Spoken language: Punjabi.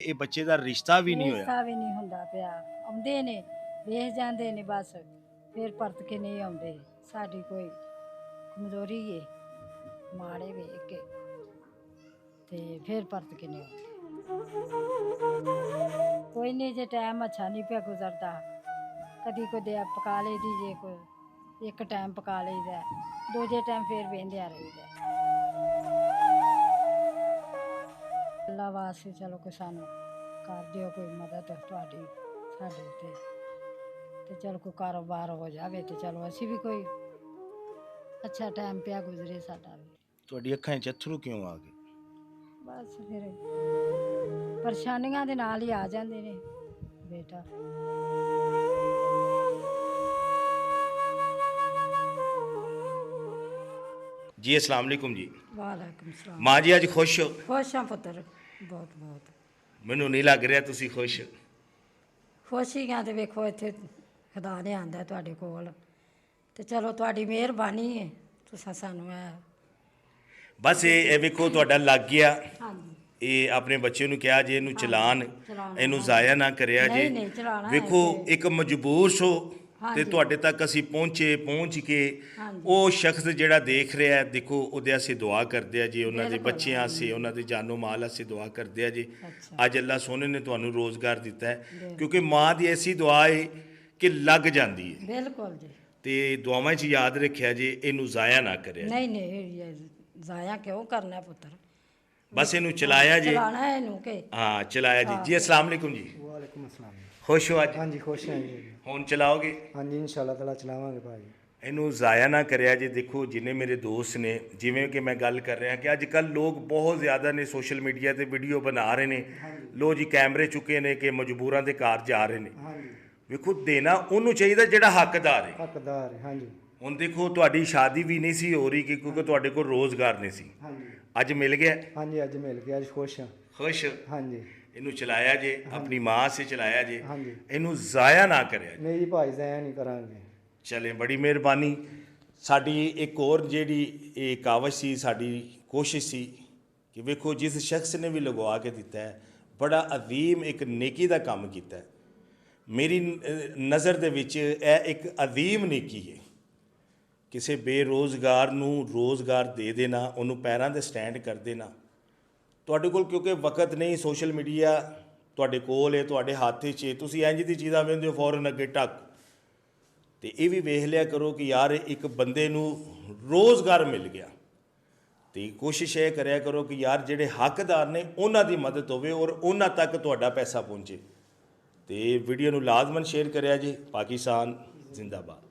ਇਹ ਬੱਚੇ ਦਾ ਰਿਸ਼ਤਾ ਵੀ ਨਹੀਂ ਹੋਇਆ। ਰਿਸ਼ਤਾ ਵੀ ਨਹੀਂ ਹੁੰਦਾ ਪਿਆ। ਆਉਂਦੇ ਨੇ ਵੇਖ ਜਾਂਦੇ ਨੇ ਬਸ, ਫਿਰ ਪਰਤ ਕੇ ਨਹੀਂ ਆਉਂਦੇ। ਸਾਡੀ ਕੋਈ ਕਮਜ਼ੋਰੀ ਏ, ਮਾੜੇ ਵੇਖ ਕੇ ਤੇ ਫਿਰ ਪਰਤ ਕੇ ਨਹੀਂ ਆਉਂਦੇ। ਕੋਈ ਨਹੀਂ, ਜੇ ਟਾਈਮ ਅੱਛਾ ਨਹੀਂ ਪਿਆ ਗੁਜ਼ਰਦਾ, ਕਦੀ ਕੋਈ ਪਕਾ ਲਈ ਦੀ, ਜੇ ਕੋਈ ਇੱਕ ਟਾਈਮ ਪਕਾ ਲਈਦਾ, ਦੂਜੇ ਟਾਈਮ ਫਿਰ ਵਹਿੰਦਿਆਂ ਰਹੀਦਾ। ਅੱਲਾ ਵਾਸਤੇ ਚਲੋ ਕੋਈ ਸਾਨੂੰ ਕਰ ਦਿਓ ਕੋਈ ਮਦਦ ਤੁਹਾਡੀ ਸਾਡੇ ਉੱਤੇ, ਤੇ ਚਲੋ ਕੋਈ ਕਾਰੋਬਾਰ ਹੋ ਜਾਵੇ ਤੇ ਚਲੋ ਅਸੀਂ ਵੀ ਕੋਈ ਅੱਛਾ ਟਾਈਮ ਪਿਆ ਗੁਜ਼ਰੇ ਸਾਡਾ ਵੀ। ਤੁਹਾਡੀ ਅੱਖਾਂ 'ਚ ਅੱਥਰੂ ਕਿਉਂ ਆ ਗਏ? ਬਸ ਫਿਰ ਪਰੇਸ਼ਾਨੀਆਂ ਦੇ ਨਾਲ ਹੀ ਆ ਜਾਂਦੇ ਨੇ ਬੇਟਾ। ਜੀ अस्सलाम वालेकुम जी। ਵਾਲੇਕੁਮ ਸਲਾਮ। ਮਾਂ ਜੀ ਅੱਜ ਖੁਸ਼ ਹੋ? ਖੁਸ਼ ਹਾਂ ਪੁੱਤਰ, ਬਹੁਤ ਬਹੁਤ ਮੈਨੂੰ ਨਹੀਂ ਲੱਗ ਰਿਹਾ ਤੁਸੀਂ ਖੁਸ਼। ਖੁਸ਼ ਹੀ ਆ। ਤੇ ਵੇਖੋ ਇੱਥੇ ਖੁਦਾ ਨੇ ਆਂਦਾ ਤੁਹਾਡੇ ਕੋਲ, ਤੇ ਚਲੋ ਤੁਹਾਡੀ ਮਿਹਰਬਾਨੀ ਹੈ, ਤੁਸੀਂ ਸਾਨੂੰ ਬਸ ਇਹ ਵੇਖੋ ਤੁਹਾਡਾ ਲੱਗ ਗਿਆ। ਹਾਂਜੀ ਇਹ ਆਪਣੇ ਬੱਚੇ ਨੂੰ ਕਿਹਾ ਜੇ ਇਹਨੂੰ ਚਲਾਨ, ਚਲਾਉਣਾ, ਇਹਨੂੰ ਜ਼ਾਇਆ ਨਾ ਕਰਿਆ ਜੇ। ਨਹੀਂ ਚਲਾਉਣਾ ਹੈ ਵੇਖੋ ਤੇ- ਇੱਕ ਮਜਬੂਰ ਸੋ ਤੇ ਹਾਂਜੀ। ਤੁਹਾਡੇ ਤੱਕ ਅਸੀਂ ਪਹੁੰਚ ਕੇ ਹਾਂਜੀ। ਉਹ ਸ਼ਖਸ ਜਿਹੜਾ ਦੇਖ ਰਿਹਾ ਹੈ, ਦੇਖੋ ਉਹਦੇ ਅਸੀਂ ਦੁਆ ਕਰਦੇ ਆ ਜੀ, ਉਹਨਾਂ ਦੇ ਬਿਲਕੁਲ। ਬੱਚਿਆਂ ਅਸੀਂ, ਉਹਨਾਂ ਦੇ ਜਾਨੋ ਮਾਲ ਅਸੀਂ ਦੁਆ ਕਰਦੇ ਆ ਜੀ। ਅੱਛਾ। ਅੱਜ ਅੱਲਾ ਸੋਹਣੇ ਨੇ ਤੁਹਾਨੂੰ ਰੋਜ਼ਗਾਰ ਦਿੱਤਾ ਹੈ, ਬਿਲਕੁਲ। ਕਿਉਂਕਿ ਮਾਂ ਦੀ ਐਸੀ ਦੁਆ ਹੈ ਕਿ ਲੱਗ ਜਾਂਦੀ ਹੈ। ਬਿਲਕੁਲ ਜੀ। ਤੇ ਦੁਆਵਾਂ 'ਚ ਯਾਦ ਰੱਖਿਆ ਜੇ, ਇਹਨੂੰ ਜ਼ਾਇਆ ਨਾ ਕਰਿਆ ਜੀ। ਨਹੀਂ ਇਹ ਜ਼ਾਇਆ ਕਿਉਂ ਕਰਨਾ ਪੁੱਤਰ, ਬਸ ਇਹਨੂੰ ਚਲਾਇਆ ਜੇ। ਚਲਾਣਾ ਹੈ ਇਹਨੂੰ ਕਿ ਹਾਂ ਚਲਾਇਆ ਜੀ। ਜੀ अस्सलाम वालेकुम जी। ਵਾਲੇਕੁਮ ਅਸਲਾਮ। ਖੁਸ਼ ਹੋ ਅੱਜ? ਹਾਂਜੀ ਖੁਸ਼ ਹਾਂ ਜੀ। ਹੁਣ ਚਲਾਓਗੇ? ਹਾਂਜੀ ਇਨਸ਼ਾਅੱਲਾ ਤਾਲਾ ਚਲਾਵਾਂਗੇ ਭਾਜੀ। ਇਹਨੂੰ ਜ਼ਾਇਆ ਨਾ ਕਰਿਆ ਜੀ। ਦੇਖੋ ਜਿੰਨੇ ਮੇਰੇ ਦੋਸਤ ਨੇ, ਜਿਵੇਂ ਕਿ ਮੈਂ ਗੱਲ ਕਰ ਰਿਹਾ ਕਿ ਅੱਜ ਕੱਲ੍ਹ ਲੋਕ ਬਹੁਤ ਜ਼ਿਆਦਾ ਨੇ ਸੋਸ਼ਲ ਮੀਡੀਆ ਤੇ ਵੀਡੀਓ ਬਣਾ ਰਹੇ ਨੇ, ਲੋ ਜੀ ਕੈਮਰੇ ਚੁੱਕੇ ਨੇ ਕਿ ਮਜਬੂਰਾਂ ਦੇ ਘਰ ਜਾ ਰਹੇ ਨੇ। ਹਾਂਜੀ ਵੇਖੋ ਦੇਣਾ ਉਹਨੂੰ ਚਾਹੀਦਾ ਜਿਹੜਾ ਹੱਕਦਾਰ ਹੈ। ਹੱਕਦਾਰ ਹੈ, ਹਾਂਜੀ ਹੁਣ ਦੇਖੋ ਤੁਹਾਡੀ ਸ਼ਾਦੀ ਵੀ ਨਹੀਂ ਸੀ ਹੋ ਰਹੀ ਕਿਉਂਕਿ ਤੁਹਾਡੇ ਕੋਲ ਰੋਜ਼ਗਾਰ ਨਹੀਂ ਸੀ, ਹਾਂਜੀ ਅੱਜ ਮਿਲ ਗਿਆ। ਹਾਂਜੀ ਅੱਜ ਮਿਲ ਗਿਆ, ਅੱਜ ਖੁਸ਼ ਹਾਂ। ਖੁਸ਼? ਹਾਂਜੀ ਇਹਨੂੰ ਚਲਾਇਆ ਜੇ, ਆਪਣੀ ਮਾਂ ਸੇ ਚਲਾਇਆ ਜੇ, ਹਾਂਜੀ ਇਹਨੂੰ ਜ਼ਾਇਆ ਨਾ ਕਰਿਆ ਜੇ। ਨਹੀਂ ਭਾਈ ਜ਼ਾਇਆ ਨਹੀਂ ਕਰਾਂਗੇ। ਚਲੇ ਬੜੀ ਮਿਹਰਬਾਨੀ। ਸਾਡੀ ਇੱਕ ਹੋਰ ਜਿਹੜੀ ਇਹ ਕਾਵਸ਼ ਸੀ, ਸਾਡੀ ਕੋਸ਼ਿਸ਼ ਸੀ ਕਿ ਵੇਖੋ ਜਿਸ ਸ਼ਖਸ ਨੇ ਵੀ ਲਗਵਾ ਕੇ ਦਿੱਤਾ ਹੈ, ਬੜਾ ਅਜ਼ੀਮ ਇੱਕ ਨੇਕੀ ਦਾ ਕੰਮ ਕੀਤਾ ਹੈ। ਮੇਰੀ ਨਜ਼ਰ ਦੇ ਵਿੱਚ ਇਹ ਇੱਕ ਅਜ਼ੀਮ ਨੇਕੀ ਹੈ। ਕਿਸੇ ਬੇਰੋਜ਼ਗਾਰ ਨੂੰ ਰੋਜ਼ਗਾਰ ਦੇ ਦੇਣਾ, ਉਹਨੂੰ ਪੈਰਾਂ 'ਤੇ ਸਟੈਂਡ ਕਰ ਦੇਣਾ। ਤੁਹਾਡੇ ਕੋਲ ਕਿਉਂਕਿ ਵਕਤ ਨਹੀਂ, ਸੋਸ਼ਲ ਮੀਡੀਆ ਤੁਹਾਡੇ ਕੋਲ ਹੈ, ਤੁਹਾਡੇ ਹੱਥ 'ਚ ਹੈ, ਤੁਸੀਂ ਇੰਝ ਦੀ ਚੀਜ਼ਾਂ ਵੇਖਦੇ ਹੋ ਫੌਰਨ ਅੱਗੇ ਟੱਕ। ਤੇ ਇਹ ਵੀ ਵੇਖ ਲਿਆ ਕਰੋ ਕਿ ਯਾਰ ਇੱਕ ਬੰਦੇ ਨੂੰ ਰੋਜ਼ਗਾਰ ਮਿਲ ਗਿਆ, ਤੇ ਕੋਸ਼ਿਸ਼ ਇਹ ਕਰਿਆ ਕਰੋ ਕਿ ਯਾਰ ਜਿਹੜੇ ਹੱਕਦਾਰ ਨੇ ਉਹਨਾਂ ਦੀ ਮਦਦ ਹੋਵੇ ਔਰ ਉਹਨਾਂ ਤੱਕ ਤੁਹਾਡਾ ਪੈਸਾ ਪਹੁੰਚੇ। ਤੇ ਵੀਡੀਓ ਨੂੰ ਲਾਜ਼ਮਨ ਸ਼ੇਅਰ ਕਰਿਆ ਜੀ। ਪਾਕਿਸਤਾਨ ਜ਼ਿੰਦਾਬਾਦ।